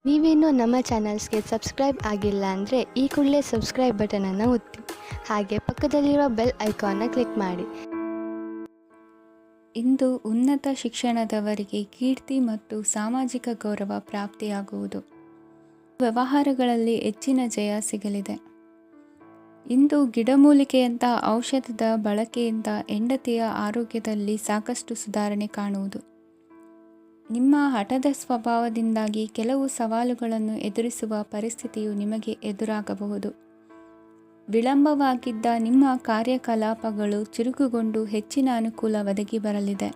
ನೀವೇನೂ ನಮ್ಮ ಚಾನಲ್ಸ್ಗೆ ಸಬ್ಸ್ಕ್ರೈಬ್ ಆಗಿಲ್ಲ ಅಂದರೆ ಈ ಕೂಡಲೇ ಸಬ್ಸ್ಕ್ರೈಬ್ ಬಟನನ್ನು ಒತ್ತಿ, ಹಾಗೆ ಪಕ್ಕದಲ್ಲಿರುವ ಬೆಲ್ ಐಕಾನ್ನ ಕ್ಲಿಕ್ ಮಾಡಿ. ಇಂದು ಉನ್ನತ ಶಿಕ್ಷಣದವರಿಗೆ ಕೀರ್ತಿ ಮತ್ತು ಸಾಮಾಜಿಕ ಗೌರವ ಪ್ರಾಪ್ತಿಯಾಗುವುದು. ವ್ಯವಹಾರಗಳಲ್ಲಿ ಹೆಚ್ಚಿನ ಜಯ ಸಿಗಲಿದೆ. ಇಂದು ಗಿಡಮೂಲಿಕೆಯಂಥ ಔಷಧದ ಬಳಕೆಯಿಂದ ಹೆಂಡತಿಯ ಆರೋಗ್ಯದಲ್ಲಿ ಸಾಕಷ್ಟು ಸುಧಾರಣೆ ಕಾಣುವುದು. ನಿಮ್ಮ ಹಠದ ಸ್ವಭಾವದಿಂದಾಗಿ ಕೆಲವು ಸವಾಲುಗಳನ್ನು ಎದುರಿಸುವ ಪರಿಸ್ಥಿತಿಯು ನಿಮಗೆ ಎದುರಾಗಬಹುದು. ವಿಳಂಬವಾಗಿದ್ದ ನಿಮ್ಮ ಕಾರ್ಯಕಲಾಪಗಳು ಚುರುಕುಗೊಂಡು ಹೆಚ್ಚಿನ ಅನುಕೂಲ ಒದಗಿ ಬರಲಿದೆ.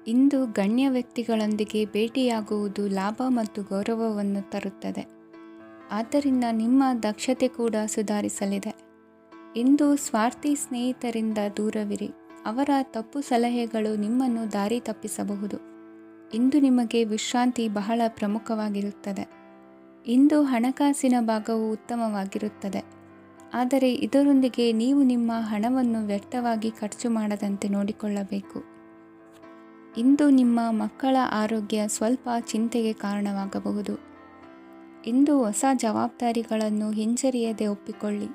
ಇಂದು ಗಣ್ಯ ವ್ಯಕ್ತಿಗಳೊಂದಿಗೆ ಭೇಟಿಯಾಗುವುದು ಲಾಭ ಮತ್ತು ಗೌರವವನ್ನು ತರುತ್ತದೆ. ಆದ್ದರಿಂದ ನಿಮ್ಮ ದಕ್ಷತೆ ಕೂಡ ಸುಧಾರಿಸಲಿದೆ. ಇಂದು ಸ್ವಾರ್ಥಿ ಸ್ನೇಹಿತರಿಂದ ದೂರವಿರಿ. ಅವರ ತಪ್ಪು ಸಲಹೆಗಳು ನಿಮ್ಮನ್ನು ದಾರಿ ತಪ್ಪಿಸಬಹುದು. ಇಂದು ನಿಮಗೆ ವಿಶ್ರಾಂತಿ ಬಹಳ ಪ್ರಮುಖವಾಗಿರುತ್ತದೆ. ಇಂದು ಹಣಕಾಸಿನ ಭಾಗವು ಉತ್ತಮವಾಗಿರುತ್ತದೆ, ಆದರೆ ಇದರೊಂದಿಗೆ ನೀವು ನಿಮ್ಮ ಹಣವನ್ನು ವ್ಯರ್ಥವಾಗಿ ಖರ್ಚು ಮಾಡದಂತೆ ನೋಡಿಕೊಳ್ಳಬೇಕು. ಇಂದು ನಿಮ್ಮ ಮಕ್ಕಳ ಆರೋಗ್ಯ ಸ್ವಲ್ಪ ಚಿಂತೆಗೆ ಕಾರಣವಾಗಬಹುದು. ಇಂದು ಹೊಸ ಜವಾಬ್ದಾರಿಗಳನ್ನು ಹಿಂಜರಿಯದೆ ಒಪ್ಪಿಕೊಳ್ಳಿ.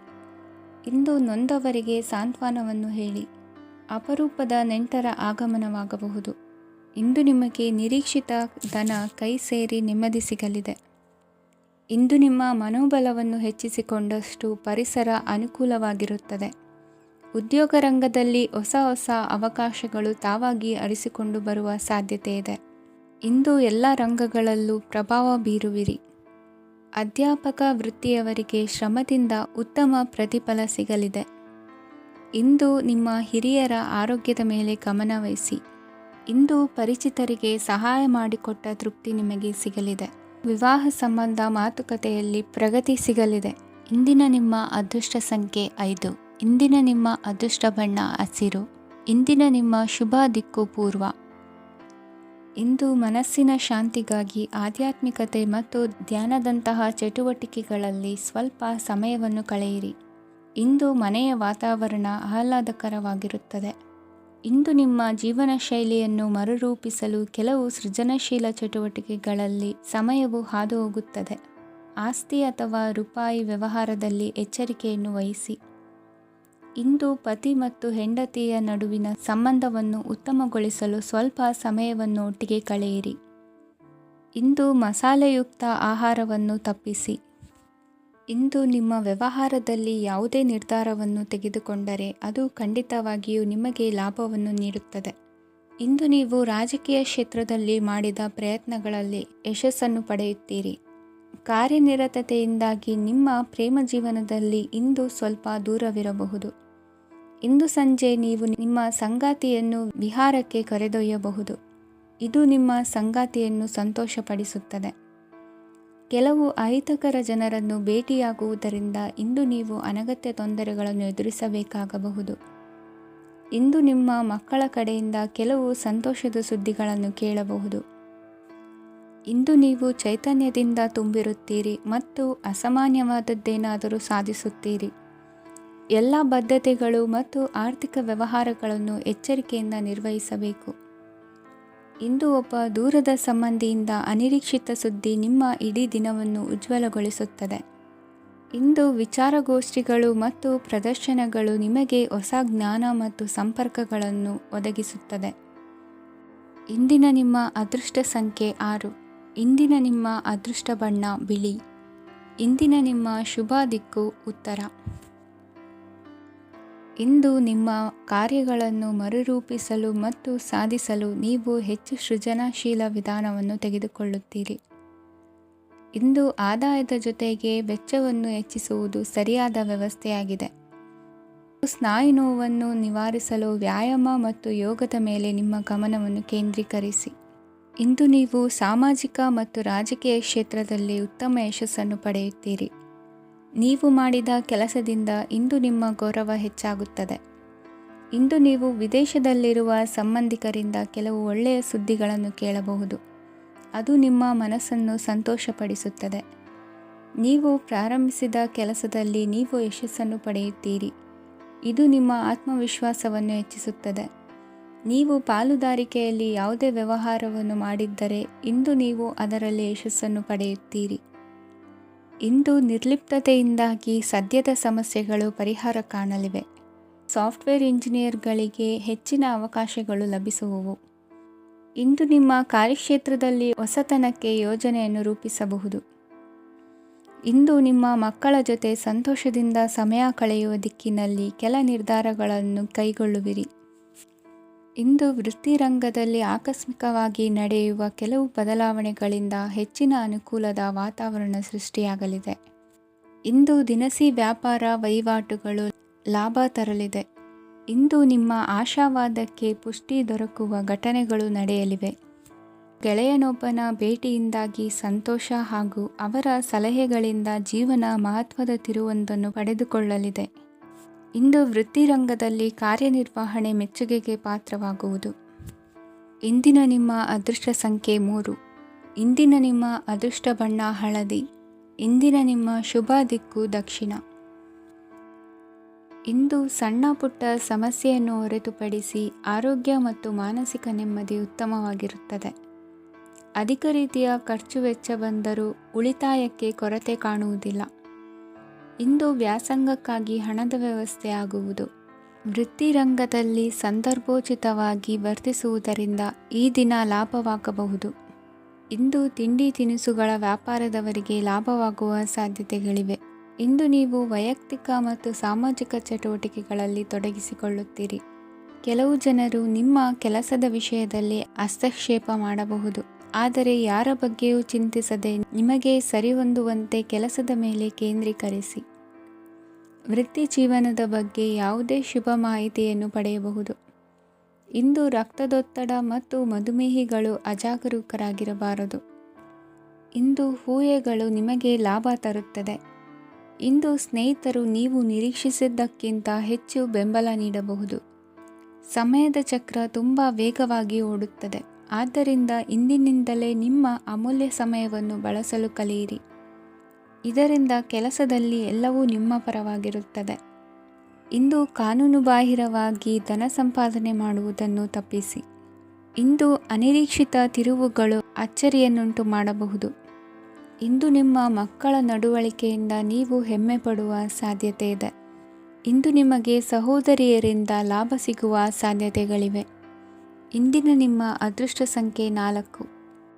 ಇಂದು ನೊಂದವರಿಗೆ ಸಾಂತ್ವನವನ್ನು ಹೇಳಿ. ಅಪರೂಪದ ನೆಂಟರ ಆಗಮನವಾಗಬಹುದು. ಇಂದು ನಿಮಗೆ ನಿರೀಕ್ಷಿತ ಧನ ಕೈ ಸೇರಿ ನೆಮ್ಮದಿ ಸಿಗಲಿದೆ. ಇಂದು ನಿಮ್ಮ ಮನೋಬಲವನ್ನು ಹೆಚ್ಚಿಸಿಕೊಂಡಷ್ಟು ಪರಿಸರ ಅನುಕೂಲವಾಗಿರುತ್ತದೆ. ಉದ್ಯೋಗ ರಂಗದಲ್ಲಿ ಹೊಸ ಹೊಸ ಅವಕಾಶಗಳು ತಾವಾಗಿ ಅರಿಸಿಕೊಂಡು ಬರುವ ಸಾಧ್ಯತೆ ಇದೆ. ಇಂದು ಎಲ್ಲ ರಂಗಗಳಲ್ಲೂ ಪ್ರಭಾವ ಬೀರುವಿರಿ. ಅಧ್ಯಾಪಕ ವೃತ್ತಿಯವರಿಗೆ ಶ್ರಮದಿಂದ ಉತ್ತಮ ಪ್ರತಿಫಲ ಸಿಗಲಿದೆ. ಇಂದು ನಿಮ್ಮ ಹಿರಿಯರ ಆರೋಗ್ಯದ ಮೇಲೆ ಗಮನ ವಹಿಸಿ. ಇಂದು ಪರಿಚಿತರಿಗೆ ಸಹಾಯ ಮಾಡಿಕೊಟ್ಟ ತೃಪ್ತಿ ನಿಮಗೆ ಸಿಗಲಿದೆ. ವಿವಾಹ ಸಂಬಂಧ ಮಾತುಕತೆಯಲ್ಲಿ ಪ್ರಗತಿ ಸಿಗಲಿದೆ. ಇಂದಿನ ನಿಮ್ಮ ಅದೃಷ್ಟ ಸಂಖ್ಯೆ 5. ಇಂದಿನ ನಿಮ್ಮ ಅದೃಷ್ಟ ಬಣ್ಣ ಹಸಿರು. ಇಂದಿನ ನಿಮ್ಮ ಶುಭ ದಿಕ್ಕು ಪೂರ್ವ. ಇಂದು ಮನಸ್ಸಿನ ಶಾಂತಿಗಾಗಿ ಆಧ್ಯಾತ್ಮಿಕತೆ ಮತ್ತು ಧ್ಯಾನದಂತಹ ಚಟುವಟಿಕೆಗಳಲ್ಲಿ ಸ್ವಲ್ಪ ಸಮಯವನ್ನು ಕಳೆಯಿರಿ. ಇಂದು ಮನೆಯ ವಾತಾವರಣ ಆಹ್ಲಾದಕರವಾಗಿರುತ್ತದೆ. ಇಂದು ನಿಮ್ಮ ಜೀವನ ಶೈಲಿಯನ್ನು ಮರುರೂಪಿಸಲು ಕೆಲವು ಸೃಜನಶೀಲ ಚಟುವಟಿಕೆಗಳಲ್ಲಿ ಸಮಯವು ಹಾದು ಹೋಗುತ್ತದೆ. ಆಸ್ತಿ ಅಥವಾ ರೂಪಾಯಿ ವ್ಯವಹಾರದಲ್ಲಿ ಎಚ್ಚರಿಕೆಯನ್ನು ವಹಿಸಿ. ಇಂದು ಪತಿ ಮತ್ತು ಹೆಂಡತಿಯ ನಡುವಿನ ಸಂಬಂಧವನ್ನು ಉತ್ತಮಗೊಳಿಸಲು ಸ್ವಲ್ಪ ಸಮಯವನ್ನು ಒಟ್ಟಿಗೆ ಕಳೆಯಿರಿ. ಇಂದು ಮಸಾಲೆಯುಕ್ತ ಆಹಾರವನ್ನು ತಪ್ಪಿಸಿ. ಇಂದು ನಿಮ್ಮ ವ್ಯವಹಾರದಲ್ಲಿ ಯಾವುದೇ ನಿರ್ಧಾರವನ್ನು ತೆಗೆದುಕೊಂಡರೆ ಅದು ಖಂಡಿತವಾಗಿಯೂ ನಿಮಗೆ ಲಾಭವನ್ನು ನೀಡುತ್ತದೆ. ಇಂದು ನೀವು ರಾಜಕೀಯ ಕ್ಷೇತ್ರದಲ್ಲಿ ಮಾಡಿದ ಪ್ರಯತ್ನಗಳಲ್ಲಿ ಯಶಸ್ಸನ್ನು ಪಡೆಯುತ್ತೀರಿ. ಕಾರ್ಯನಿರತತೆಯಿಂದಾಗಿ ನಿಮ್ಮ ಪ್ರೇಮ ಜೀವನದಲ್ಲಿ ಇಂದು ಸ್ವಲ್ಪ ದೂರವಿರಬಹುದು. ಇಂದು ಸಂಜೆ ನೀವು ನಿಮ್ಮ ಸಂಗಾತಿಯನ್ನು ವಿಹಾರಕ್ಕೆ ಕರೆದೊಯ್ಯಬಹುದು. ಇದು ನಿಮ್ಮ ಸಂಗಾತಿಯನ್ನು ಸಂತೋಷಪಡಿಸುತ್ತದೆ. ಕೆಲವು ಅಹಿತಕರ ಜನರನ್ನು ಭೇಟಿಯಾಗುವುದರಿಂದ ಇಂದು ನೀವು ಅನಗತ್ಯ ತೊಂದರೆಗಳನ್ನು ಎದುರಿಸಬೇಕಾಗಬಹುದು. ಇಂದು ನಿಮ್ಮ ಮಕ್ಕಳ ಕಡೆಯಿಂದ ಕೆಲವು ಸಂತೋಷದ ಸುದ್ದಿಗಳನ್ನು ಕೇಳಬಹುದು. ಇಂದು ನೀವು ಚೈತನ್ಯದಿಂದ ತುಂಬಿರುತ್ತೀರಿ ಮತ್ತು ಅಸಾಮಾನ್ಯವಾದದ್ದೇನಾದರೂ ಸಾಧಿಸುತ್ತೀರಿ. ಎಲ್ಲ ಬದ್ಧತೆಗಳು ಮತ್ತು ಆರ್ಥಿಕ ವ್ಯವಹಾರಗಳನ್ನು ಎಚ್ಚರಿಕೆಯಿಂದ ನಿರ್ವಹಿಸಬೇಕು. ಇಂದು ಒಬ್ಬ ದೂರದ ಸಂಬಂಧಿಯಿಂದ ಅನಿರೀಕ್ಷಿತ ಸುದ್ದಿ ನಿಮ್ಮ ಇಡೀ ದಿನವನ್ನು ಉಜ್ವಲಗೊಳಿಸುತ್ತದೆ. ಇಂದು ವಿಚಾರಗೋಷ್ಠಿಗಳು ಮತ್ತು ಪ್ರದರ್ಶನಗಳು ನಿಮಗೆ ಹೊಸ ಜ್ಞಾನ ಮತ್ತು ಸಂಪರ್ಕಗಳನ್ನು ಒದಗಿಸುತ್ತದೆ. ಇಂದಿನ ನಿಮ್ಮ ಅದೃಷ್ಟ ಸಂಖ್ಯೆ 6. ಇಂದಿನ ನಿಮ್ಮ ಅದೃಷ್ಟ ಬಣ್ಣ ಬಿಳಿ. ಇಂದಿನ ನಿಮ್ಮ ಶುಭ ದಿಕ್ಕು ಉತ್ತರ. ಇಂದು ನಿಮ್ಮ ಕಾರ್ಯಗಳನ್ನು ಮರುರೂಪಿಸಲು ಮತ್ತು ಸಾಧಿಸಲು ನೀವು ಹೆಚ್ಚು ಸೃಜನಶೀಲ ವಿಧಾನವನ್ನು ತೆಗೆದುಕೊಳ್ಳುತ್ತೀರಿ. ಇಂದು ಆದಾಯದ ಜೊತೆಗೆ ವೆಚ್ಚವನ್ನು ಹೆಚ್ಚಿಸುವುದು ಸರಿಯಾದ ವ್ಯವಸ್ಥೆಯಾಗಿದೆ. ಸ್ನಾಯು ನೋವನ್ನು ನಿವಾರಿಸಲು ವ್ಯಾಯಾಮ ಮತ್ತು ಯೋಗದ ಮೇಲೆ ನಿಮ್ಮ ಗಮನವನ್ನು ಕೇಂದ್ರೀಕರಿಸಿ. ಇಂದು ನೀವು ಸಾಮಾಜಿಕ ಮತ್ತು ರಾಜಕೀಯ ಕ್ಷೇತ್ರದಲ್ಲಿ ಉತ್ತಮ ಯಶಸ್ಸನ್ನು ಪಡೆಯುತ್ತೀರಿ. ನೀವು ಮಾಡಿದ ಕೆಲಸದಿಂದ ಇಂದು ನಿಮ್ಮ ಗೌರವ ಹೆಚ್ಚಾಗುತ್ತದೆ. ಇಂದು ನೀವು ವಿದೇಶದಲ್ಲಿರುವ ಸಂಬಂಧಿಕರಿಂದ ಕೆಲವು ಒಳ್ಳೆಯ ಸುದ್ದಿಗಳನ್ನು ಕೇಳಬಹುದು. ಅದು ನಿಮ್ಮ ಮನಸ್ಸನ್ನು ಸಂತೋಷಪಡಿಸುತ್ತದೆ. ನೀವು ಪ್ರಾರಂಭಿಸಿದ ಕೆಲಸದಲ್ಲಿ ನೀವು ಯಶಸ್ಸನ್ನು ಪಡೆಯುತ್ತೀರಿ. ಇದು ನಿಮ್ಮ ಆತ್ಮವಿಶ್ವಾಸವನ್ನು ಹೆಚ್ಚಿಸುತ್ತದೆ. ನೀವು ಪಾಲುದಾರಿಕೆಯಲ್ಲಿ ಯಾವುದೇ ವ್ಯವಹಾರವನ್ನು ಮಾಡಿದ್ದರೆ ಇಂದು ನೀವು ಅದರಲ್ಲಿ ಯಶಸ್ಸನ್ನು ಪಡೆಯುತ್ತೀರಿ. ಇಂದು ನಿರ್ಲಿಪ್ತತೆಯಿಂದಾಗಿ ಸದ್ಯದ ಸಮಸ್ಯೆಗಳು ಪರಿಹಾರ ಕಾಣಲಿವೆ. ಸಾಫ್ಟ್ವೇರ್ ಇಂಜಿನಿಯರ್ಗಳಿಗೆ ಹೆಚ್ಚಿನ ಅವಕಾಶಗಳು ಲಭಿಸುವವು. ಇಂದು ನಿಮ್ಮ ಕಾರ್ಯಕ್ಷೇತ್ರದಲ್ಲಿ ಹೊಸತನಕ್ಕೆ ಯೋಜನೆಯನ್ನು ರೂಪಿಸಬಹುದು. ಇಂದು ನಿಮ್ಮ ಮಕ್ಕಳ ಜೊತೆ ಸಂತೋಷದಿಂದ ಸಮಯ ಕಳೆಯುವ ದಿಕ್ಕಿನಲ್ಲಿ ಕೆಲ ನಿರ್ಧಾರಗಳನ್ನು ಕೈಗೊಳ್ಳುವಿರಿ. ಇಂದು ವೃತ್ತಿರಂಗದಲ್ಲಿ ಆಕಸ್ಮಿಕವಾಗಿ ನಡೆಯುವ ಕೆಲವು ಬದಲಾವಣೆಗಳಿಂದ ಹೆಚ್ಚಿನ ಅನುಕೂಲದ ವಾತಾವರಣ ಸೃಷ್ಟಿಯಾಗಲಿದೆ. ಇಂದು ದಿನಸಿ ವ್ಯಾಪಾರ ವಹಿವಾಟುಗಳು ಲಾಭ ತರಲಿದೆ. ಇಂದು ನಿಮ್ಮ ಆಶಾವಾದಕ್ಕೆ ಪುಷ್ಟಿ ದೊರಕುವ ಘಟನೆಗಳು ನಡೆಯಲಿವೆ. ಗೆಳೆಯನೊಬ್ಬನ ಭೇಟಿಯಿಂದಾಗಿ ಸಂತೋಷ ಹಾಗೂ ಅವರ ಸಲಹೆಗಳಿಂದ ಜೀವನ ಮಹತ್ವದ ತಿರುವೊಂದನ್ನು ಪಡೆದುಕೊಳ್ಳಲಿದೆ. ಇಂದು ವೃತ್ತಿರಂಗದಲ್ಲಿ ಕಾರ್ಯನಿರ್ವಹಣೆ ಮೆಚ್ಚುಗೆಗೆ ಪಾತ್ರವಾಗುವುದು. ಇಂದಿನ ನಿಮ್ಮ ಅದೃಷ್ಟ ಸಂಖ್ಯೆ 3. ಇಂದಿನ ನಿಮ್ಮ ಅದೃಷ್ಟ ಬಣ್ಣ ಹಳದಿ. ಇಂದಿನ ನಿಮ್ಮ ಶುಭ ದಿಕ್ಕು ದಕ್ಷಿಣ. ಇಂದು ಸಣ್ಣ ಪುಟ್ಟ ಸಮಸ್ಯೆಯನ್ನು ಹೊರತುಪಡಿಸಿ ಆರೋಗ್ಯ ಮತ್ತು ಮಾನಸಿಕ ನೆಮ್ಮದಿ ಉತ್ತಮವಾಗಿರುತ್ತದೆ. ಅಧಿಕ ರೀತಿಯ ಖರ್ಚು ವೆಚ್ಚ ಬಂದರೂ ಉಳಿತಾಯಕ್ಕೆ ಕೊರತೆ ಕಾಣುವುದಿಲ್ಲ. ಇಂದು ವ್ಯಾಸಂಗಕ್ಕಾಗಿ ಹಣದ ವ್ಯವಸ್ಥೆ ಆಗುವುದು. ವೃತ್ತಿರಂಗದಲ್ಲಿ ಸಂದರ್ಭೋಚಿತವಾಗಿ ವರ್ತಿಸುವುದರಿಂದ ಈ ದಿನ ಲಾಭವಾಗಬಹುದು. ಇಂದು ತಿಂಡಿ ತಿನಿಸುಗಳ ವ್ಯಾಪಾರದವರಿಗೆ ಲಾಭವಾಗುವ ಸಾಧ್ಯತೆಗಳಿವೆ. ಇಂದು ನೀವು ವೈಯಕ್ತಿಕ ಮತ್ತು ಸಾಮಾಜಿಕ ಚಟುವಟಿಕೆಗಳಲ್ಲಿ ತೊಡಗಿಸಿಕೊಳ್ಳುತ್ತೀರಿ. ಕೆಲವು ಜನರು ನಿಮ್ಮ ಕೆಲಸದ ವಿಷಯದಲ್ಲಿ ಹಸ್ತಕ್ಷೇಪ ಮಾಡಬಹುದು. ಆದರೆ ಯಾರ ಬಗ್ಗೆಯೂ ಚಿಂತಿಸದೆ ನಿಮಗೆ ಸರಿಹೊಂದುವಂತೆ ಕೆಲಸದ ಮೇಲೆ ಕೇಂದ್ರೀಕರಿಸಿ. ವೃತ್ತಿ ಜೀವನದ ಬಗ್ಗೆ ಯಾವುದೇ ಶುಭ ಮಾಹಿತಿಯನ್ನು ಪಡೆಯಬಹುದು. ಇಂದು ರಕ್ತದೊತ್ತಡ ಮತ್ತು ಮಧುಮೇಹಿಗಳು ಅಜಾಗರೂಕರಾಗಿರಬಾರದು. ಇಂದು ಊಹೆಗಳು ನಿಮಗೆ ಲಾಭ ತರುತ್ತದೆ. ಇಂದು ಸ್ನೇಹಿತರು ನೀವು ನಿರೀಕ್ಷಿಸಿದ್ದಕ್ಕಿಂತ ಹೆಚ್ಚು ಬೆಂಬಲ ನೀಡಬಹುದು. ಸಮಯದ ಚಕ್ರ ತುಂಬ ವೇಗವಾಗಿ ಓಡುತ್ತದೆ. ಆದ್ದರಿಂದ ಇಂದಿನಿಂದಲೇ ನಿಮ್ಮ ಅಮೂಲ್ಯ ಸಮಯವನ್ನು ಬಳಸಲು ಕಲಿಯಿರಿ. ಇದರಿಂದ ಕೆಲಸದಲ್ಲಿ ಎಲ್ಲವೂ ನಿಮ್ಮ ಪರವಾಗಿರುತ್ತದೆ. ಇಂದು ಕಾನೂನುಬಾಹಿರವಾಗಿ ಧನ ಸಂಪಾದನೆ ಮಾಡುವುದನ್ನು ತಪ್ಪಿಸಿ. ಇಂದು ಅನಿರೀಕ್ಷಿತ ತಿರುವುಗಳು ಅಚ್ಚರಿಯನ್ನುಂಟು ಮಾಡಬಹುದು. ಇಂದು ನಿಮ್ಮ ಮಕ್ಕಳ ನಡವಳಿಕೆಯಿಂದ ನೀವು ಹೆಮ್ಮೆ ಪಡುವ ಸಾಧ್ಯತೆ ಇದೆ. ಇಂದು ನಿಮಗೆ ಸಹೋದರಿಯರಿಂದ ಲಾಭ ಸಿಗುವ ಸಾಧ್ಯತೆಗಳಿವೆ. ಇಂದಿನ ನಿಮ್ಮ ಅದೃಷ್ಟ ಸಂಖ್ಯೆ 4.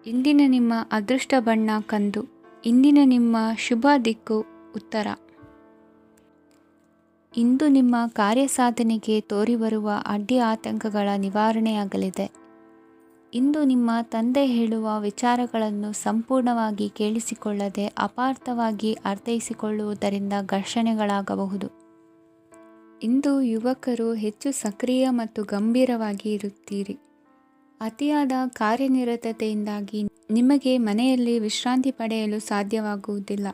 ಇಂದಿನ ನಿಮ್ಮ ಅದೃಷ್ಟ ಬಣ್ಣ ಕಂದು. ಇಂದಿನ ನಿಮ್ಮ ಶುಭ ದಿಕ್ಕು ಉತ್ತರ. ಇಂದು ನಿಮ್ಮ ಕಾರ್ಯಸಾಧನೆಗೆ ತೋರಿಬರುವ ಅಡ್ಡಿ ಆತಂಕಗಳ ನಿವಾರಣೆಯಾಗಲಿದೆ. ಇಂದು ನಿಮ್ಮ ತಂದೆ ಹೇಳುವ ವಿಚಾರಗಳನ್ನು ಸಂಪೂರ್ಣವಾಗಿ ಕೇಳಿಸಿಕೊಳ್ಳದೆ ಅಪಾರ್ಥವಾಗಿ ಅರ್ಥೈಸಿಕೊಳ್ಳುವುದರಿಂದ ಘರ್ಷಣೆಗಳಾಗಬಹುದು. ಇಂದು ಯುವಕರು ಹೆಚ್ಚು ಸಕ್ರಿಯ ಮತ್ತು ಗಂಭೀರವಾಗಿ ಇರುತ್ತೀರಿ. ಅತಿಯಾದ ಕಾರ್ಯನಿರತತೆಯಿಂದಾಗಿ ನಿಮಗೆ ಮನೆಯಲ್ಲಿ ವಿಶ್ರಾಂತಿ ಪಡೆಯಲು ಸಾಧ್ಯವಾಗುವುದಿಲ್ಲ.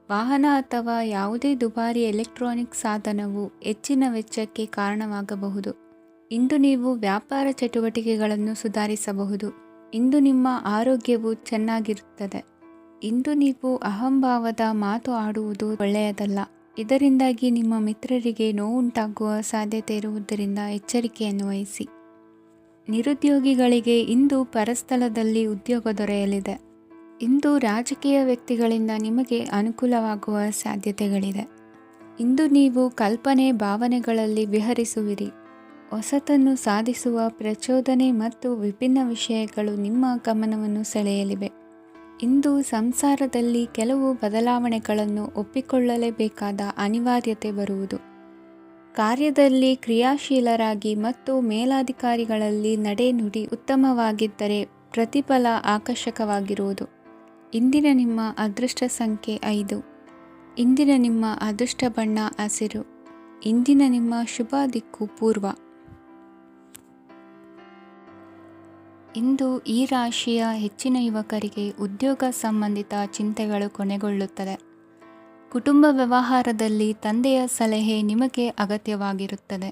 ವಾಹನ ಅಥವಾ ಯಾವುದೇ ದುಬಾರಿ ಎಲೆಕ್ಟ್ರಾನಿಕ್ ಸಾಧನವು ಹೆಚ್ಚಿನ ವೆಚ್ಚಕ್ಕೆ ಕಾರಣವಾಗಬಹುದು. ಇಂದು ನೀವು ವ್ಯಾಪಾರ ಚಟುವಟಿಕೆಗಳನ್ನು ಸುಧಾರಿಸಬಹುದು. ಇಂದು ನಿಮ್ಮ ಆರೋಗ್ಯವು ಚೆನ್ನಾಗಿರುತ್ತದೆ. ಇಂದು ನೀವು ಅಹಂಭಾವದ ಮಾತು ಆಡುವುದು ಒಳ್ಳೆಯದಲ್ಲ. ಇದರಿಂದಾಗಿ ನಿಮ್ಮ ಮಿತ್ರರಿಗೆ ನೋವುಂಟಾಗುವ ಸಾಧ್ಯತೆ ಇರುವುದರಿಂದ ಎಚ್ಚರಿಕೆಯನ್ನು ವಹಿಸಿ. ನಿರುದ್ಯೋಗಿಗಳಿಗೆ ಇಂದು ಪರಸ್ಥಳದಲ್ಲಿ ಉದ್ಯೋಗ ದೊರೆಯಲಿದೆ. ಇಂದು ರಾಜಕೀಯ ವ್ಯಕ್ತಿಗಳಿಂದ ನಿಮಗೆ ಅನುಕೂಲವಾಗುವ ಸಾಧ್ಯತೆಗಳಿದೆ. ಇಂದು ನೀವು ಕಲ್ಪನೆ ಭಾವನೆಗಳಲ್ಲಿ ವಿಹರಿಸುವಿರಿ. ಹೊಸತನ್ನು ಸಾಧಿಸುವ ಪ್ರಚೋದನೆ ಮತ್ತು ವಿಭಿನ್ನ ವಿಷಯಗಳು ನಿಮ್ಮ ಗಮನವನ್ನು ಸೆಳೆಯಲಿವೆ. ಇಂದು ಸಂಸಾರದಲ್ಲಿ ಕೆಲವು ಬದಲಾವಣೆಗಳನ್ನು ಒಪ್ಪಿಕೊಳ್ಳಲೇಬೇಕಾದ ಅನಿವಾರ್ಯತೆ ಬರುವುದು. ಕಾರ್ಯದಲ್ಲಿ ಕ್ರಿಯಾಶೀಲರಾಗಿ ಮತ್ತು ಮೇಲಾಧಿಕಾರಿಗಳಲ್ಲಿ ನಡೆನುಡಿ ಉತ್ತಮವಾಗಿದ್ದರೆ ಪ್ರತಿಫಲ ಆಕರ್ಷಕವಾಗಿರುವುದು. ಇಂದಿನ ನಿಮ್ಮ ಅದೃಷ್ಟ ಸಂಖ್ಯೆ 5. ಇಂದಿನ ನಿಮ್ಮ ಅದೃಷ್ಟ ಬಣ್ಣ ಹಸಿರು. ಇಂದಿನ ನಿಮ್ಮ ಶುಭ ದಿಕ್ಕು ಪೂರ್ವ. ಇಂದು ಈ ರಾಶಿಯ ಹೆಚ್ಚಿನ ಯುವಕರಿಗೆ ಉದ್ಯೋಗ ಸಂಬಂಧಿತ ಚಿಂತೆಗಳು ಕೊನೆಗೊಳ್ಳುತ್ತದೆ. ಕುಟುಂಬ ವ್ಯವಹಾರದಲ್ಲಿ ತಂದೆಯ ಸಲಹೆ ನಿಮಗೆ ಅಗತ್ಯವಾಗಿರುತ್ತದೆ.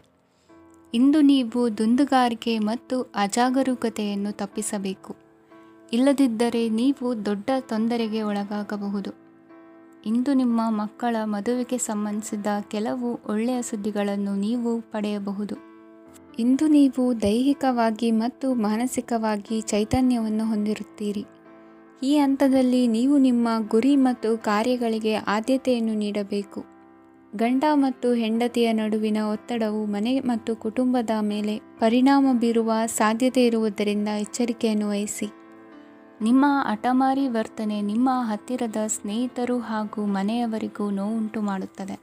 ಇಂದು ನೀವು ದುಂದುಗಾರಿಕೆ ಮತ್ತು ಅಜಾಗರೂಕತೆಯನ್ನು ತಪ್ಪಿಸಬೇಕು. ಇಲ್ಲದಿದ್ದರೆ ನೀವು ದೊಡ್ಡ ತೊಂದರೆಗೆ ಒಳಗಾಗಬಹುದು. ಇಂದು ನಿಮ್ಮ ಮಕ್ಕಳ ಮದುವೆಗೆ ಸಂಬಂಧಿಸಿದ ಕೆಲವು ಒಳ್ಳೆಯ ಸುದ್ದಿಗಳನ್ನು ನೀವು ಪಡೆಯಬಹುದು. ಇಂದು ನೀವು ದೈಹಿಕವಾಗಿ ಮತ್ತು ಮಾನಸಿಕವಾಗಿ ಚೈತನ್ಯವನ್ನು ಹೊಂದಿರುತ್ತೀರಿ. ಈ ಹಂತದಲ್ಲಿ ನೀವು ನಿಮ್ಮ ಗುರಿ ಮತ್ತು ಕಾರ್ಯಗಳಿಗೆ ಆದ್ಯತೆಯನ್ನು ನೀಡಬೇಕು. ಗಂಡ ಮತ್ತು ಹೆಂಡತಿಯ ನಡುವಿನ ಒತ್ತಡವು ಮನೆ ಮತ್ತು ಕುಟುಂಬದ ಮೇಲೆ ಪರಿಣಾಮ ಬೀರುವ ಸಾಧ್ಯತೆ ಇರುವುದರಿಂದ ಎಚ್ಚರಿಕೆಯನ್ನು ವಹಿಸಿ. ನಿಮ್ಮ ಹಠಮಾರಿ ವರ್ತನೆ ನಿಮ್ಮ ಹತ್ತಿರದ ಸ್ನೇಹಿತರು ಹಾಗೂ ಮನೆಯವರಿಗೂ ನೋವುಂಟು ಮಾಡುತ್ತದೆ.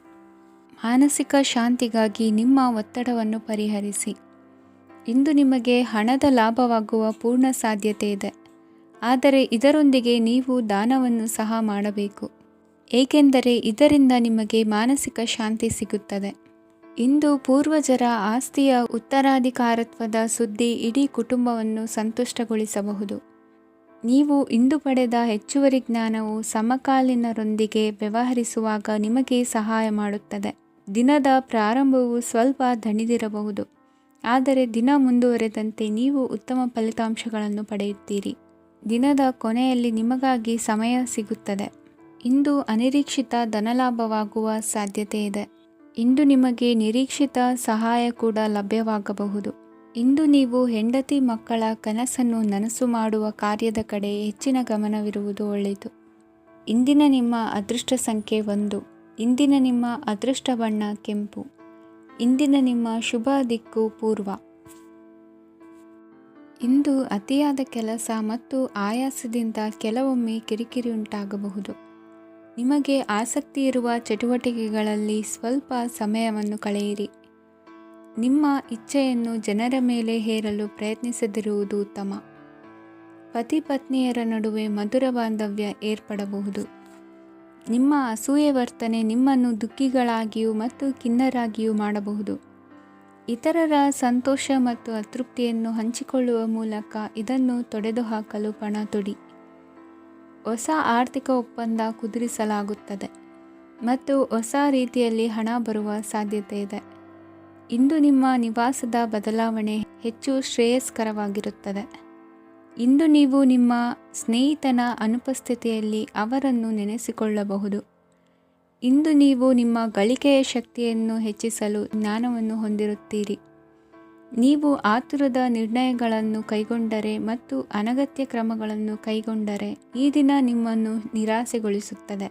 ಮಾನಸಿಕ ಶಾಂತಿಗಾಗಿ ನಿಮ್ಮ ಒತ್ತಡವನ್ನು ಪರಿಹರಿಸಿ. ಇಂದು ನಿಮಗೆ ಹಣದ ಲಾಭವಾಗುವ ಪೂರ್ಣ ಸಾಧ್ಯತೆ ಇದೆ, ಆದರೆ ಇದರೊಂದಿಗೆ ನೀವು ದಾನವನ್ನು ಸಹ ಮಾಡಬೇಕು, ಏಕೆಂದರೆ ಇದರಿಂದ ನಿಮಗೆ ಮಾನಸಿಕ ಶಾಂತಿ ಸಿಗುತ್ತದೆ. ಇಂದು ಪೂರ್ವಜರ ಆಸ್ತಿಯ ಉತ್ತರಾಧಿಕಾರತ್ವದ ಸುದ್ದಿ ಇಡೀ ಕುಟುಂಬವನ್ನು ಸಂತುಷ್ಟಗೊಳಿಸಬಹುದು. ನೀವು ಇಂದು ಪಡೆದ ಹೆಚ್ಚುವರಿ ಜ್ಞಾನವು ಸಮಕಾಲೀನರೊಂದಿಗೆ ವ್ಯವಹರಿಸುವಾಗ ನಿಮಗೆ ಸಹಾಯ ಮಾಡುತ್ತದೆ. ದಿನದ ಪ್ರಾರಂಭವು ಸ್ವಲ್ಪ ದಣಿದಿರಬಹುದು, ಆದರೆ ದಿನ ಮುಂದುವರೆದಂತೆ ನೀವು ಉತ್ತಮ ಫಲಿತಾಂಶಗಳನ್ನು ಪಡೆಯುತ್ತೀರಿ. ದಿನದ ಕೊನೆಯಲ್ಲಿ ನಿಮಗಾಗಿ ಸಮಯ ಸಿಗುತ್ತದೆ. ಇಂದು ಅನಿರೀಕ್ಷಿತ ಧನಲಾಭವಾಗುವ ಸಾಧ್ಯತೆ ಇದೆ. ಇಂದು ನಿಮಗೆ ನಿರೀಕ್ಷಿತ ಸಹಾಯ ಕೂಡ ಲಭ್ಯವಾಗಬಹುದು. ಇಂದು ನೀವು ಹೆಂಡತಿ ಮಕ್ಕಳ ಕನಸನ್ನು ನನಸು ಮಾಡುವ ಕಾರ್ಯದ ಕಡೆ ಹೆಚ್ಚಿನ ಗಮನವಿರುವುದು ಒಳ್ಳೆಯದು. ಇಂದಿನ ನಿಮ್ಮ ಅದೃಷ್ಟ ಸಂಖ್ಯೆ 1. ಇಂದಿನ ನಿಮ್ಮ ಅದೃಷ್ಟ ಬಣ್ಣ ಕೆಂಪು. ಇಂದಿನ ನಿಮ್ಮ ಶುಭ ದಿಕ್ಕು ಪೂರ್ವ. ಇಂದು ಅತಿಯಾದ ಕೆಲಸ ಮತ್ತು ಆಯಾಸದಿಂದ ಕೆಲವೊಮ್ಮೆ ಕಿರಿಕಿರಿ ಉಂಟಾಗಬಹುದು. ನಿಮಗೆ ಆಸಕ್ತಿ ಇರುವ ಚಟುವಟಿಕೆಗಳಲ್ಲಿ ಸ್ವಲ್ಪ ಸಮಯವನ್ನು ಕಳೆಯಿರಿ. ನಿಮ್ಮ ಇಚ್ಛೆಯನ್ನು ಜನರ ಮೇಲೆ ಹೇರಲು ಪ್ರಯತ್ನಿಸದಿರುವುದು ಉತ್ತಮ. ಪತಿ ಪತ್ನಿಯರ ನಡುವೆ ಮಧುರ ಬಾಂಧವ್ಯ ಏರ್ಪಡಬಹುದು. ನಿಮ್ಮ ಅಸೂಯೆ ವರ್ತನೆ ನಿಮ್ಮನ್ನು ದುಃಖಿಗಳಾಗಿಯೂ ಮತ್ತು ಖಿನ್ನರಾಗಿಯೂ ಮಾಡಬಹುದು. ಇತರರ ಸಂತೋಷ ಮತ್ತು ಅತೃಪ್ತಿಯನ್ನು ಹಂಚಿಕೊಳ್ಳುವ ಮೂಲಕ ಇದನ್ನು ತೊಡೆದುಹಾಕಲು ಪಣ ತೊಡಿ. ಹೊಸ ಆರ್ಥಿಕ ಒಪ್ಪಂದ ಕುದುರಿಸಲಾಗುತ್ತದೆ ಮತ್ತು ಹೊಸ ರೀತಿಯಲ್ಲಿ ಹಣ ಬರುವ ಸಾಧ್ಯತೆ ಇದೆ. ಇಂದು ನಿಮ್ಮ ನಿವಾಸದ ಬದಲಾವಣೆ ಹೆಚ್ಚು ಶ್ರೇಯಸ್ಕರವಾಗಿರುತ್ತದೆ. ಇಂದು ನೀವು ನಿಮ್ಮ ಸ್ನೇಹಿತನ ಅನುಪಸ್ಥಿತಿಯಲ್ಲಿ ಅವರನ್ನು ನೆನೆಸಿಕೊಳ್ಳಬಹುದು. ಇಂದು ನೀವು ನಿಮ್ಮ ಗಳಿಕೆಯ ಶಕ್ತಿಯನ್ನು ಹೆಚ್ಚಿಸಲು ಜ್ಞಾನವನ್ನು ಹೊಂದಿರುತ್ತೀರಿ. ನೀವು ಆತುರದ ನಿರ್ಣಯಗಳನ್ನು ಕೈಗೊಂಡರೆ ಮತ್ತು ಅನಗತ್ಯ ಕ್ರಮಗಳನ್ನು ಕೈಗೊಂಡರೆ ಈ ದಿನ ನಿಮ್ಮನ್ನು ನಿರಾಸೆಗೊಳಿಸುತ್ತದೆ.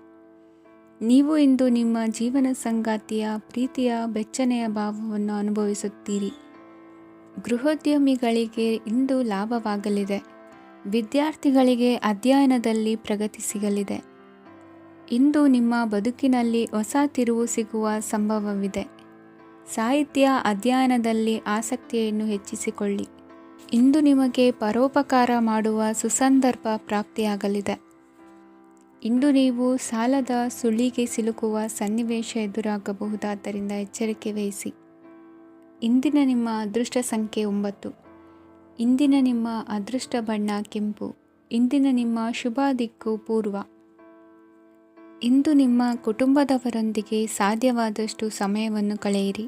ನೀವು ಇಂದು ನಿಮ್ಮ ಜೀವನ ಸಂಗಾತಿಯ ಪ್ರೀತಿಯ ಬೆಚ್ಚನೆಯ ಭಾವವನ್ನು ಅನುಭವಿಸುತ್ತೀರಿ. ಗೃಹೋದ್ಯಮಿಗಳಿಗೆ ಇಂದು ಲಾಭವಾಗಲಿದೆ. ವಿದ್ಯಾರ್ಥಿಗಳಿಗೆ ಅಧ್ಯಯನದಲ್ಲಿ ಪ್ರಗತಿ ಸಿಗಲಿದೆ. ಇಂದು ನಿಮ್ಮ ಬದುಕಿನಲ್ಲಿ ಹೊಸ ತಿರುವು ಸಿಗುವ ಸಂಭವವಿದೆ. ಸಾಹಿತ್ಯ ಅಧ್ಯಯನದಲ್ಲಿ ಆಸಕ್ತಿಯನ್ನು ಹೆಚ್ಚಿಸಿಕೊಳ್ಳಿ. ಇಂದು ನಿಮಗೆ ಪರೋಪಕಾರ ಮಾಡುವ ಸುಸಂದರ್ಭ ಪ್ರಾಪ್ತಿಯಾಗಲಿದೆ. ಇಂದು ನೀವು ಸಾಲದ ಸುಳಿಗೆ ಸಿಲುಕುವ ಸನ್ನಿವೇಶ ಎದುರಾಗಬಹುದಾದ್ದರಿಂದ ಎಚ್ಚರಿಕೆ ವಹಿಸಿ. ಇಂದಿನ ನಿಮ್ಮ ಅದೃಷ್ಟ ಸಂಖ್ಯೆ 9. ಇಂದಿನ ನಿಮ್ಮ ಅದೃಷ್ಟ ಬಣ್ಣ ಕೆಂಪು. ಇಂದಿನ ನಿಮ್ಮ ಶುಭ ದಿಕ್ಕು ಪೂರ್ವ. ಇಂದು ನಿಮ್ಮ ಕುಟುಂಬದವರೊಂದಿಗೆ ಸಾಧ್ಯವಾದಷ್ಟು ಸಮಯವನ್ನು ಕಳೆಯಿರಿ.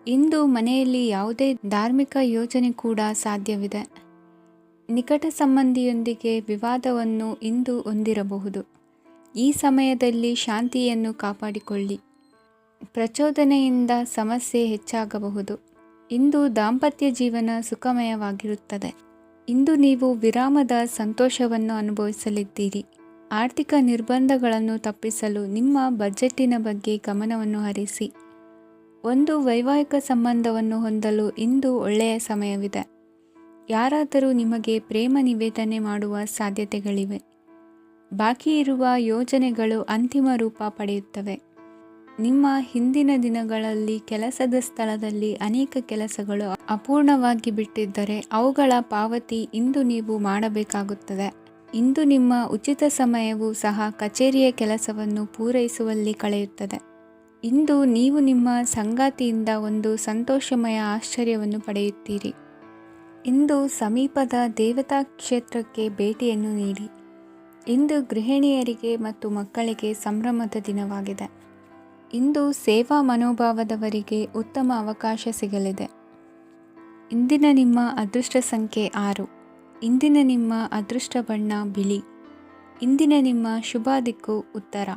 ಇಂದು ಮನೆಯಲ್ಲಿ ಯಾವುದೇ ಧಾರ್ಮಿಕ ಯೋಜನೆ ಕೂಡ ಸಾಧ್ಯವಿದೆ. ನಿಕಟ ಸಂಬಂಧಿಯೊಂದಿಗೆ ವಿವಾದವನ್ನು ಇಂದು ಹೊಂದಿರಬಹುದು. ಈ ಸಮಯದಲ್ಲಿ ಶಾಂತಿಯನ್ನು ಕಾಪಾಡಿಕೊಳ್ಳಿ. ಪ್ರಚೋದನೆಯಿಂದ ಸಮಸ್ಯೆ ಹೆಚ್ಚಾಗಬಹುದು. ಇಂದು ದಾಂಪತ್ಯ ಜೀವನ ಸುಖಮಯವಾಗಿರುತ್ತದೆ. ಇಂದು ನೀವು ವಿರಾಮದ ಸಂತೋಷವನ್ನು ಅನುಭವಿಸಲಿದ್ದೀರಿ. ಆರ್ಥಿಕ ನಿರ್ಬಂಧಗಳನ್ನು ತಪ್ಪಿಸಲು ನಿಮ್ಮ ಬಜೆಟ್ಟಿನ ಬಗ್ಗೆ ಗಮನವನ್ನು ಹರಿಸಿ. ಒಂದು ವೈವಾಹಿಕ ಸಂಬಂಧವನ್ನು ಹೊಂದಲು ಇಂದು ಒಳ್ಳೆಯ ಸಮಯವಿದೆ. ಯಾರಾದರೂ ನಿಮಗೆ ಪ್ರೇಮ ನಿವೇದನೆ ಮಾಡುವ ಸಾಧ್ಯತೆಗಳಿವೆ. ಬಾಕಿ ಇರುವ ಯೋಜನೆಗಳು ಅಂತಿಮ ರೂಪ ಪಡೆಯುತ್ತವೆ. ನಿಮ್ಮ ಹಿಂದಿನ ದಿನಗಳಲ್ಲಿ ಕೆಲಸದ ಸ್ಥಳದಲ್ಲಿ ಅನೇಕ ಕೆಲಸಗಳು ಅಪೂರ್ಣವಾಗಿ ಬಿಟ್ಟಿದ್ದರೆ ಅವುಗಳ ಪಾವತಿ ಇಂದು ನೀವು ಮಾಡಬೇಕಾಗುತ್ತದೆ. ಇಂದು ನಿಮ್ಮ ಉಚಿತ ಸಮಯವು ಸಹ ಕಚೇರಿಯ ಕೆಲಸವನ್ನು ಪೂರೈಸುವಲ್ಲಿ ಕಳೆಯುತ್ತದೆ. ಇಂದು ನೀವು ನಿಮ್ಮ ಸಂಗಾತಿಯಿಂದ ಒಂದು ಸಂತೋಷಮಯ ಆಶ್ಚರ್ಯವನ್ನು ಪಡೆಯುತ್ತೀರಿ. ಇಂದು ಸಮೀಪದ ದೇವತಾ ಕ್ಷೇತ್ರಕ್ಕೆ ಭೇಟಿಯನ್ನು ನೀಡಿ. ಇಂದು ಗೃಹಿಣಿಯರಿಗೆ ಮತ್ತು ಮಕ್ಕಳಿಗೆ ಸಂಭ್ರಮದ ದಿನವಾಗಿದೆ. ಇಂದು ಸೇವಾ ಮನೋಭಾವದವರಿಗೆ ಉತ್ತಮ ಅವಕಾಶ ಸಿಗಲಿದೆ. ಇಂದಿನ ನಿಮ್ಮ ಅದೃಷ್ಟ ಸಂಖ್ಯೆ 6. ಇಂದಿನ ನಿಮ್ಮ ಅದೃಷ್ಟ ಬಣ್ಣ ಬಿಳಿ. ಇಂದಿನ ನಿಮ್ಮ ಶುಭ ದಿಕ್ಕು ಉತ್ತರ.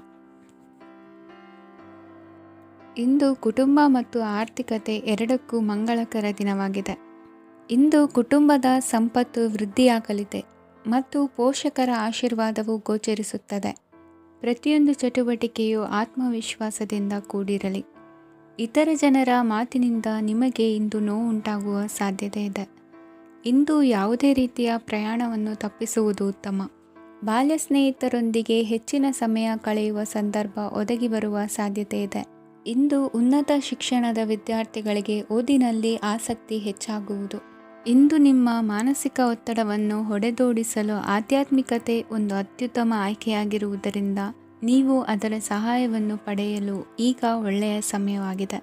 ಇಂದು ಕುಟುಂಬ ಮತ್ತು ಆರ್ಥಿಕತೆ ಎರಡಕ್ಕೂ ಮಂಗಳಕರ ದಿನವಾಗಿದೆ. ಇಂದು ಕುಟುಂಬದ ಸಂಪತ್ತು ವೃದ್ಧಿಯಾಗಲಿದೆ ಮತ್ತು ಪೋಷಕರ ಆಶೀರ್ವಾದವು ಗೋಚರಿಸುತ್ತದೆ. ಪ್ರತಿಯೊಂದು ಚಟುವಟಿಕೆಯು ಆತ್ಮವಿಶ್ವಾಸದಿಂದ ಕೂಡಿರಲಿ. ಇತರ ಜನರ ಮಾತಿನಿಂದ ನಿಮಗೆ ಇಂದು ನೋವುಂಟಾಗುವ ಸಾಧ್ಯತೆ ಇದೆ. ಇಂದು ಯಾವುದೇ ರೀತಿಯ ಪ್ರಯಾಣವನ್ನು ತಪ್ಪಿಸುವುದು ಉತ್ತಮ. ಬಾಲ್ಯ ಸ್ನೇಹಿತರೊಂದಿಗೆ ಹೆಚ್ಚಿನ ಸಮಯ ಕಳೆಯುವ ಸಂದರ್ಭ ಒದಗಿ ಬರುವ ಸಾಧ್ಯತೆ ಇದೆ. ಇಂದು ಉನ್ನತ ಶಿಕ್ಷಣದ ವಿದ್ಯಾರ್ಥಿಗಳಿಗೆ ಓದಿನಲ್ಲಿ ಆಸಕ್ತಿ ಹೆಚ್ಚಾಗುವುದು. ಇಂದು ನಿಮ್ಮ ಮಾನಸಿಕ ಒತ್ತಡವನ್ನು ಹೊಡೆದೋಡಿಸಲು ಆಧ್ಯಾತ್ಮಿಕತೆ ಒಂದು ಅತ್ಯುತ್ತಮ ಆಯ್ಕೆಯಾಗಿರುವುದರಿಂದ ನೀವು ಅದರ ಸಹಾಯವನ್ನು ಪಡೆಯಲು ಈಗ ಒಳ್ಳೆಯ ಸಮಯವಾಗಿದೆ.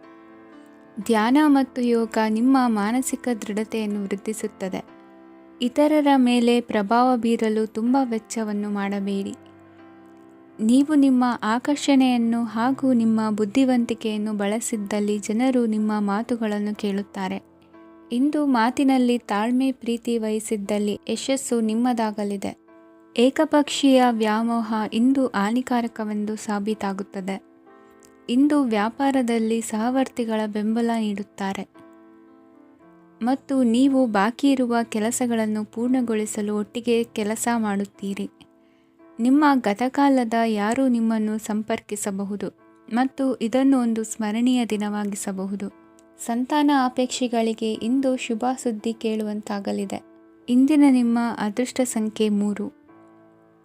ಧ್ಯಾನ ಮತ್ತು ಯೋಗ ನಿಮ್ಮ ಮಾನಸಿಕ ದೃಢತೆಯನ್ನು ವೃದ್ಧಿಸುತ್ತದೆ. ಇತರರ ಮೇಲೆ ಪ್ರಭಾವ ಬೀರಲು ತುಂಬ ವೆಚ್ಚವನ್ನು ಮಾಡಬೇಡಿ. ನೀವು ನಿಮ್ಮ ಆಕರ್ಷಣೆಯನ್ನು ಹಾಗೂ ನಿಮ್ಮ ಬುದ್ಧಿವಂತಿಕೆಯನ್ನು ಬಳಸಿದ್ದಲ್ಲಿ ಜನರು ನಿಮ್ಮ ಮಾತುಗಳನ್ನು ಕೇಳುತ್ತಾರೆ. ಇಂದು ಮಾತಿನಲ್ಲಿ ತಾಳ್ಮೆ ಪ್ರೀತಿ ವಹಿಸಿದ್ದಲ್ಲಿ ಯಶಸ್ಸು ನಿಮ್ಮದಾಗಲಿದೆ. ಏಕಪಕ್ಷೀಯ ವ್ಯಾಮೋಹ ಇಂದು ಹಾನಿಕಾರಕವೆಂದು ಸಾಬೀತಾಗುತ್ತದೆ. ಇಂದು ವ್ಯಾಪಾರದಲ್ಲಿ ಸಹವರ್ತಿಗಳ ಬೆಂಬಲ ನೀಡುತ್ತಾರೆ ಮತ್ತು ನೀವು ಬಾಕಿ ಇರುವ ಕೆಲಸಗಳನ್ನು ಪೂರ್ಣಗೊಳಿಸಲು ಒಟ್ಟಿಗೆ ಕೆಲಸ ಮಾಡುತ್ತೀರಿ. ನಿಮ್ಮ ಗತಕಾಲದ ಯಾರೂ ನಿಮ್ಮನ್ನು ಸಂಪರ್ಕಿಸಬಹುದು ಮತ್ತು ಇದನ್ನು ಒಂದು ಸ್ಮರಣೀಯ ದಿನವಾಗಿಸಬಹುದು. ಸಂತಾನ ಅಪೇಕ್ಷೆಗಳಿಗೆ ಇಂದು ಶುಭ ಸುದ್ದಿ ಕೇಳುವಂತಾಗಲಿದೆ. ಇಂದಿನ ನಿಮ್ಮ ಅದೃಷ್ಟ ಸಂಖ್ಯೆ 3.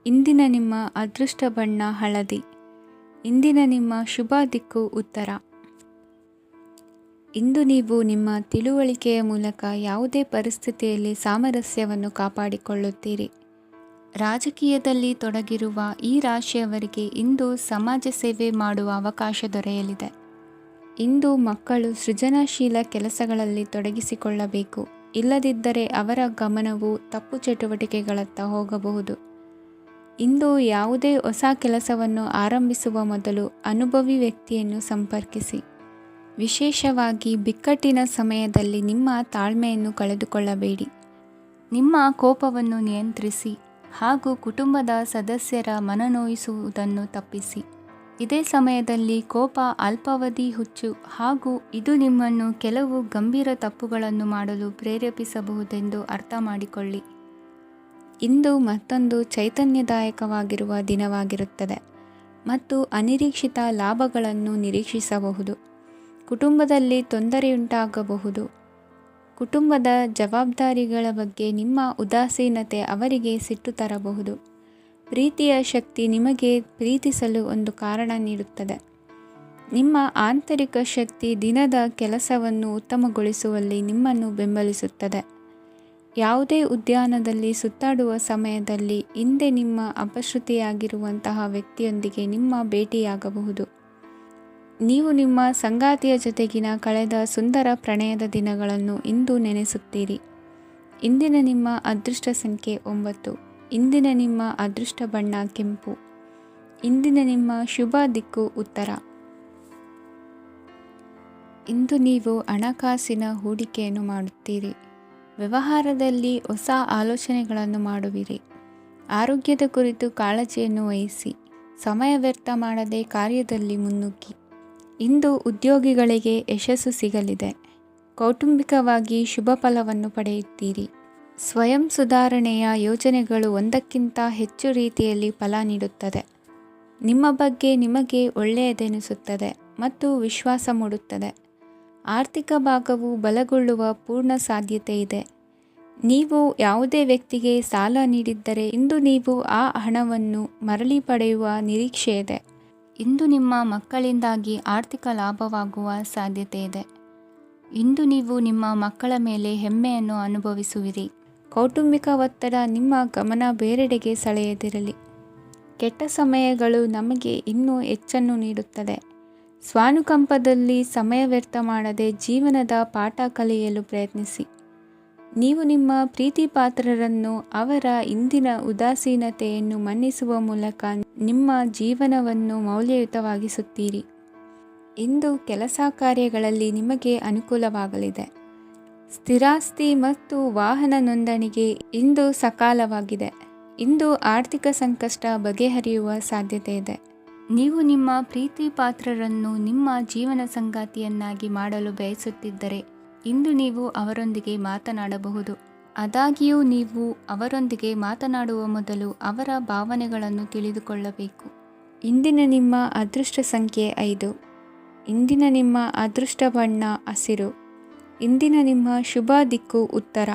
ಇಂದಿನ ನಿಮ್ಮ ಅದೃಷ್ಟ ಬಣ್ಣ ಹಳದಿ. ಇಂದಿನ ನಿಮ್ಮ ಶುಭ ದಿಕ್ಕು ಉತ್ತರ. ಇಂದು ನೀವು ನಿಮ್ಮ ತಿಳುವಳಿಕೆಯ ಮೂಲಕ ಯಾವುದೇ ಪರಿಸ್ಥಿತಿಯಲ್ಲಿ ಸಾಮರಸ್ಯವನ್ನು ಕಾಪಾಡಿಕೊಳ್ಳುತ್ತೀರಿ. ರಾಜಕೀಯದಲ್ಲಿ ತೊಡಗಿರುವ ಈ ರಾಶಿಯವರಿಗೆ ಇಂದು ಸಮಾಜ ಸೇವೆ ಮಾಡುವ ಅವಕಾಶ ದೊರೆಯಲಿದೆ. ಇಂದು ಮಕ್ಕಳು ಸೃಜನಶೀಲ ಕೆಲಸಗಳಲ್ಲಿ ತೊಡಗಿಸಿಕೊಳ್ಳಬೇಕು. ಇಲ್ಲದಿದ್ದರೆ ಅವರ ಗಮನವು ತಪ್ಪು ಚಟುವಟಿಕೆಗಳತ್ತ ಹೋಗಬಹುದು. ಇಂದು ಯಾವುದೇ ಹೊಸ ಕೆಲಸವನ್ನು ಆರಂಭಿಸುವ ಮೊದಲು ಅನುಭವಿ ವ್ಯಕ್ತಿಯನ್ನು ಸಂಪರ್ಕಿಸಿ. ವಿಶೇಷವಾಗಿ ಬಿಕ್ಕಟ್ಟಿನ ಸಮಯದಲ್ಲಿ ನಿಮ್ಮ ತಾಳ್ಮೆಯನ್ನು ಕಳೆದುಕೊಳ್ಳಬೇಡಿ. ನಿಮ್ಮ ಕೋಪವನ್ನು ನಿಯಂತ್ರಿಸಿ ಹಾಗೂ ಕುಟುಂಬದ ಸದಸ್ಯರ ಮನನೋಯಿಸುವುದನ್ನು ತಪ್ಪಿಸಿ. ಇದೇ ಸಮಯದಲ್ಲಿ ಕೋಪ ಅಲ್ಪಾವಧಿ ಹುಚ್ಚು ಹಾಗೂ ಇದು ನಿಮ್ಮನ್ನು ಕೆಲವು ಗಂಭೀರ ತಪ್ಪುಗಳನ್ನು ಮಾಡಲು ಪ್ರೇರೇಪಿಸಬಹುದೆಂದು ಅರ್ಥ ಮಾಡಿಕೊಳ್ಳಿ. ಇಂದು ಮತ್ತೊಂದು ಚೈತನ್ಯದಾಯಕವಾಗಿರುವ ದಿನವಾಗಿರುತ್ತದೆ ಮತ್ತು ಅನಿರೀಕ್ಷಿತ ಲಾಭಗಳನ್ನು ನಿರೀಕ್ಷಿಸಬಹುದು. ಕುಟುಂಬದಲ್ಲಿ ತೊಂದರೆಯುಂಟಾಗಬಹುದು. ಕುಟುಂಬದ ಜವಾಬ್ದಾರಿಗಳ ಬಗ್ಗೆ ನಿಮ್ಮ ಉದಾಸೀನತೆ ಅವರಿಗೆ ಸಿಟ್ಟು ತರಬಹುದು. ಪ್ರೀತಿಯ ಶಕ್ತಿ ನಿಮಗೆ ಪ್ರೀತಿಸಲು ಒಂದು ಕಾರಣ ನೀಡುತ್ತದೆ. ನಿಮ್ಮ ಆಂತರಿಕ ಶಕ್ತಿ ದಿನದ ಕೆಲಸವನ್ನು ಉತ್ತಮಗೊಳಿಸುವಲ್ಲಿ ನಿಮ್ಮನ್ನು ಬೆಂಬಲಿಸುತ್ತದೆ. ಯಾವುದೇ ಉದ್ಯಾನದಲ್ಲಿ ಸುತ್ತಾಡುವ ಸಮಯದಲ್ಲಿ ಹಿಂದೆ ನಿಮ್ಮ ಅಪಶ್ರುತಿಯಾಗಿರುವಂತಹ ವ್ಯಕ್ತಿಯೊಂದಿಗೆ ನಿಮ್ಮ ಭೇಟಿಯಾಗಬಹುದು. ನೀವು ನಿಮ್ಮ ಸಂಗಾತಿಯ ಜೊತೆಗಿನ ಕಳೆದ ಸುಂದರ ಪ್ರಣಯದ ದಿನಗಳನ್ನು ಇಂದು ನೆನೆಸುತ್ತೀರಿ. ಇಂದಿನ ನಿಮ್ಮ ಅದೃಷ್ಟ ಸಂಖ್ಯೆ 9. ಇಂದಿನ ನಿಮ್ಮ ಅದೃಷ್ಟ ಬಣ್ಣ ಕೆಂಪು. ಇಂದಿನ ನಿಮ್ಮ ಶುಭ ದಿಕ್ಕು ಉತ್ತರ. ಇಂದು ನೀವು ಹಣಕಾಸಿನ ಹೂಡಿಕೆಯನ್ನು ಮಾಡುತ್ತೀರಿ. ವ್ಯವಹಾರದಲ್ಲಿ ಹೊಸ ಆಲೋಚನೆಗಳನ್ನು ಮಾಡುವಿರಿ. ಆರೋಗ್ಯದ ಕುರಿತು ಕಾಳಜಿಯನ್ನು ವಹಿಸಿ. ಸಮಯ ವ್ಯರ್ಥ ಮಾಡದೆ ಕಾರ್ಯದಲ್ಲಿ ಮುನ್ನುಗ್ಗಿ. ಇಂದು ಉದ್ಯೋಗಿಗಳಿಗೆ ಯಶಸ್ಸು ಸಿಗಲಿದೆ. ಕೌಟುಂಬಿಕವಾಗಿ ಶುಭ ಫಲವನ್ನು ಪಡೆಯುತ್ತೀರಿ. ಸ್ವಯಂ ಸುಧಾರಣೆಯ ಯೋಜನೆಗಳು ಒಂದಕ್ಕಿಂತ ಹೆಚ್ಚು ರೀತಿಯಲ್ಲಿ ಫಲ ನೀಡುತ್ತದೆ. ನಿಮ್ಮ ಬಗ್ಗೆ ನಿಮಗೆ ಒಳ್ಳೆಯದೆನಿಸುತ್ತದೆ ಮತ್ತು ವಿಶ್ವಾಸ ಮೂಡುತ್ತದೆ. ಆರ್ಥಿಕ ಭಾಗವು ಬಲಗೊಳ್ಳುವ ಪೂರ್ಣ ಸಾಧ್ಯತೆ ಇದೆ. ನೀವು ಯಾವುದೇ ವ್ಯಕ್ತಿಗೆ ಸಾಲ ನೀಡಿದ್ದರೆ ಇಂದು ನೀವು ಆ ಹಣವನ್ನು ಮರಳಿ ಪಡೆಯುವ ನಿರೀಕ್ಷೆ ಇದೆ. ಇಂದು ನಿಮ್ಮ ಮಕ್ಕಳಿಂದಾಗಿ ಆರ್ಥಿಕ ಲಾಭವಾಗುವ ಸಾಧ್ಯತೆ ಇದೆ. ಇಂದು ನೀವು ನಿಮ್ಮ ಮಕ್ಕಳ ಮೇಲೆ ಹೆಮ್ಮೆಯನ್ನು ಅನುಭವಿಸುವಿರಿ. ಕೌಟುಂಬಿಕ ಒತ್ತಡ ನಿಮ್ಮ ಗಮನ ಬೇರೆಡೆಗೆ ಸೆಳೆಯದಿರಲಿ. ಕೆಟ್ಟ ಸಮಯಗಳು ನಮಗೆ ಇನ್ನೂ ಹೆಚ್ಚನ್ನು ನೀಡುತ್ತದೆ. ಸ್ವಾನುಕಂಪದಲ್ಲಿ ಸಮಯ ವ್ಯರ್ಥ ಮಾಡದೆ ಜೀವನದ ಪಾಠ ಕಲಿಯಲು ಪ್ರಯತ್ನಿಸಿ. ನೀವು ನಿಮ್ಮ ಪ್ರೀತಿ ಪಾತ್ರರನ್ನು ಅವರ ಇಂದಿನ ಉದಾಸೀನತೆಯನ್ನು ಮನ್ನಿಸುವ ಮೂಲಕ ನಿಮ್ಮ ಜೀವನವನ್ನು ಮೌಲ್ಯಯುತವಾಗಿಸುತ್ತೀರಿ. ಇಂದು ಕೆಲಸ ಕಾರ್ಯಗಳಲ್ಲಿ ನಿಮಗೆ ಅನುಕೂಲವಾಗಲಿದೆ. ಸ್ಥಿರಾಸ್ತಿ ಮತ್ತು ವಾಹನ ನೋಂದಣಿಗೆ ಇಂದು ಸಕಾಲವಾಗಿದೆ. ಇಂದು ಆರ್ಥಿಕ ಸಂಕಷ್ಟ ಬಗೆಹರಿಯುವ ಸಾಧ್ಯತೆ ಇದೆ. ನೀವು ನಿಮ್ಮ ಪ್ರೀತಿ ಪಾತ್ರರನ್ನು ನಿಮ್ಮ ಜೀವನ ಸಂಗಾತಿಯನ್ನಾಗಿ ಮಾಡಲು ಬಯಸುತ್ತಿದ್ದರೆ ಇಂದು ನೀವು ಅವರೊಂದಿಗೆ ಮಾತನಾಡಬಹುದು. ಆದಾಗ್ಯೂ ನೀವು ಅವರೊಂದಿಗೆ ಮಾತನಾಡುವ ಮೊದಲು ಅವರ ಭಾವನೆಗಳನ್ನು ತಿಳಿದುಕೊಳ್ಳಬೇಕು. ಇಂದಿನ ನಿಮ್ಮ ಅದೃಷ್ಟ ಸಂಖ್ಯೆ 5. ಇಂದಿನ ನಿಮ್ಮ ಅದೃಷ್ಟ ಬಣ್ಣ ಹಸಿರು. ಇಂದಿನ ನಿಮ್ಮ ಶುಭ ದಿಕ್ಕು ಉತ್ತರ.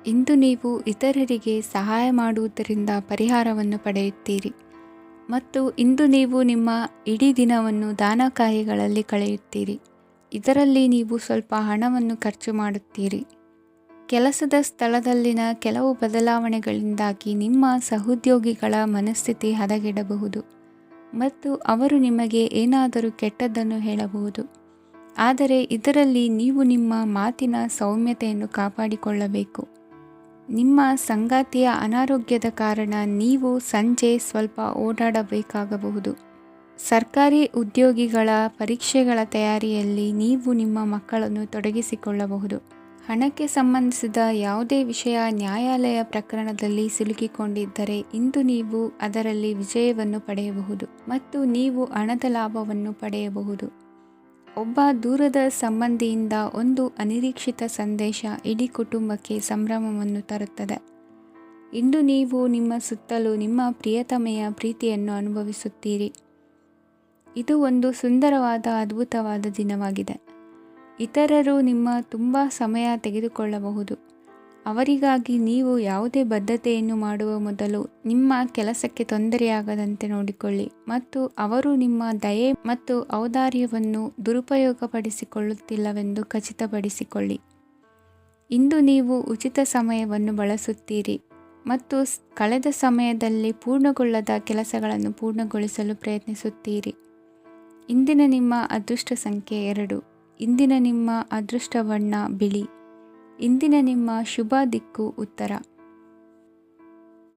ಇಂದು ನೀವು ಇತರರಿಗೆ ಸಹಾಯ ಮಾಡುವುದರಿಂದ ಪರಿಹಾರವನ್ನು ಪಡೆಯುತ್ತೀರಿ ಮತ್ತು ಇಂದು ನೀವು ನಿಮ್ಮ ಇಡೀ ದಿನವನ್ನು ದಾನ ಕಾರ್ಯಗಳಲ್ಲಿ ಕಳೆಯುತ್ತೀರಿ. ಇದರಲ್ಲಿ ನೀವು ಸ್ವಲ್ಪ ಹಣವನ್ನು ಖರ್ಚು ಮಾಡುತ್ತೀರಿ. ಕೆಲಸದ ಸ್ಥಳದಲ್ಲಿನ ಕೆಲವು ಬದಲಾವಣೆಗಳಿಂದಾಗಿ ನಿಮ್ಮ ಸಹೋದ್ಯೋಗಿಗಳ ಮನಸ್ಥಿತಿ ಹದಗೆಡಬಹುದು ಮತ್ತು ಅವರು ನಿಮಗೆ ಏನಾದರೂ ಕೆಟ್ಟದ್ದನ್ನು ಹೇಳಬಹುದು. ಆದರೆ ಇದರಲ್ಲಿ ನೀವು ನಿಮ್ಮ ಮಾತಿನ ಸೌಮ್ಯತೆಯನ್ನು ಕಾಪಾಡಿಕೊಳ್ಳಬೇಕು. ನಿಮ್ಮ ಸಂಗಾತಿಯ ಅನಾರೋಗ್ಯದ ಕಾರಣ ನೀವು ಸಂಜೆ ಸ್ವಲ್ಪ ಓಡಾಡಬೇಕಾಗಬಹುದು. ಸರ್ಕಾರಿ ಉದ್ಯೋಗಿಗಳ ಪರೀಕ್ಷೆಗಳ ತಯಾರಿಯಲ್ಲಿ ನೀವು ನಿಮ್ಮ ಮಕ್ಕಳನ್ನು ತೊಡಗಿಸಿಕೊಳ್ಳಬಹುದು. ಹಣಕ್ಕೆ ಸಂಬಂಧಿಸಿದ ಯಾವುದೇ ವಿಷಯ ನ್ಯಾಯಾಲಯ ಪ್ರಕರಣದಲ್ಲಿ ಸಿಲುಕಿಕೊಂಡಿದ್ದರೆ ಇಂದು ನೀವು ಅದರಲ್ಲಿ ವಿಜಯವನ್ನು ಪಡೆಯಬಹುದು ಮತ್ತು ನೀವು ಹಣದ ಲಾಭವನ್ನು ಪಡೆಯಬಹುದು. ಒಬ್ಬ ದೂರದ ಸಂಬಂಧಿಯಿಂದ ಒಂದು ಅನಿರೀಕ್ಷಿತ ಸಂದೇಶ ಇಡೀ ಕುಟುಂಬಕ್ಕೆ ಸಂಭ್ರಮವನ್ನು ತರುತ್ತದೆ. ಇಂದು ನೀವು ನಿಮ್ಮ ಸುತ್ತಲೂ ನಿಮ್ಮ ಪ್ರಿಯತಮೆಯ ಪ್ರೀತಿಯನ್ನು ಅನುಭವಿಸುತ್ತೀರಿ. ಇದು ಒಂದು ಸುಂದರವಾದ ಅದ್ಭುತವಾದ ದಿನವಾಗಿದೆ. ಇತರರು ನಿಮ್ಮ ತುಂಬ ಸಮಯ ತೆಗೆದುಕೊಳ್ಳಬಹುದು. ಅವರಿಗಾಗಿ ನೀವು ಯಾವುದೇ ಬದ್ಧತೆಯನ್ನು ಮಾಡುವ ಮೊದಲು ನಿಮ್ಮ ಕೆಲಸಕ್ಕೆ ತೊಂದರೆಯಾಗದಂತೆ ನೋಡಿಕೊಳ್ಳಿ ಮತ್ತು ಅವರು ನಿಮ್ಮ ದಯೆ ಮತ್ತು ಔದಾರ್ಯವನ್ನು ದುರುಪಯೋಗಪಡಿಸಿಕೊಳ್ಳುತ್ತಿಲ್ಲವೆಂದು ಖಚಿತಪಡಿಸಿಕೊಳ್ಳಿ. ಇಂದು ನೀವು ಉಚಿತ ಸಮಯವನ್ನು ಬಳಸುತ್ತೀರಿ ಮತ್ತು ಕಳೆದ ಸಮಯದಲ್ಲಿ ಪೂರ್ಣಗೊಳ್ಳದ ಕೆಲಸಗಳನ್ನು ಪೂರ್ಣಗೊಳಿಸಲು ಪ್ರಯತ್ನಿಸುತ್ತೀರಿ. ಇಂದಿನ ನಿಮ್ಮ ಅದೃಷ್ಟ ಸಂಖ್ಯೆ 2. ಇಂದಿನ ನಿಮ್ಮ ಅದೃಷ್ಟ ಬಣ್ಣ ಬಿಳಿ. ಇಂದಿನ ನಿಮ್ಮ ಶುಭ ದಿಕ್ಕು ಉತ್ತರ.